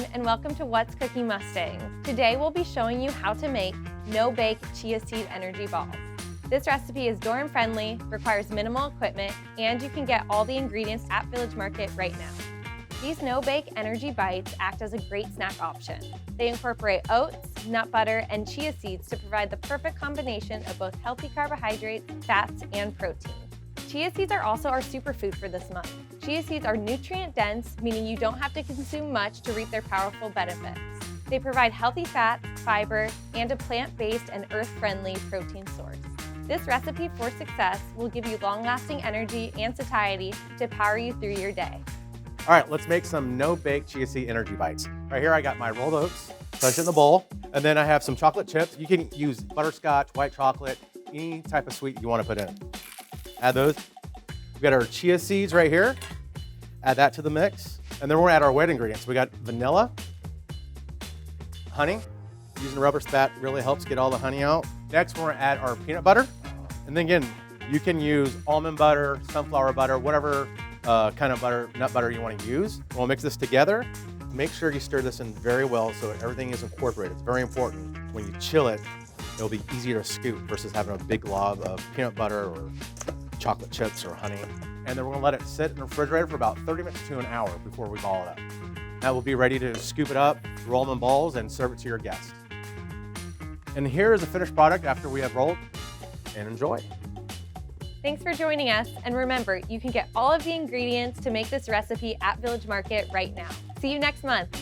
everyone, and welcome to What's Cooking Mustangs. Today we'll be showing you how to make no-bake chia seed energy balls. This recipe is door-friendly, requires minimal equipment, and you can get all the ingredients at Village Market right now. These no-bake energy bites act as a great snack option. They incorporate oats, nut butter, and chia seeds to provide the perfect combination of both healthy carbohydrates, fats, and protein. Chia seeds are also our superfood for this month. Chia seeds are nutrient-dense, meaning you don't have to consume much to reap their powerful benefits. They provide healthy fats, fiber, and a plant-based and earth-friendly protein source. This recipe for success will give you long-lasting energy and satiety to power you through your day. All right, let's make some no-bake chia seed energy bites. Right here, I got my rolled oats, place it in the bowl, and then I have some chocolate chips. You can use butterscotch, white chocolate, any type of sweet you want to put in. Add those. We've got our chia seeds right here. Add that to the mix. And then we're gonna add our wet ingredients. We got vanilla, honey. Using a rubber spat really helps get all the honey out. Next, we're gonna add our peanut butter. And then again, you can use almond butter, sunflower butter, whatever kind of butter, nut butter you wanna use. We'll mix this together. Make sure you stir this in very well so everything is incorporated. It's very important. When you chill it, it'll be easier to scoop versus having a big glob of peanut butter or chocolate chips or honey. And then we're gonna let it sit in the refrigerator for about 30 minutes to an hour before we ball it up. That will be ready to scoop it up, roll them in balls, and serve it to your guests. And here is the finished product after we have rolled, and enjoy. Thanks for joining us, and remember, you can get all of the ingredients to make this recipe at Village Market right now. See you next month.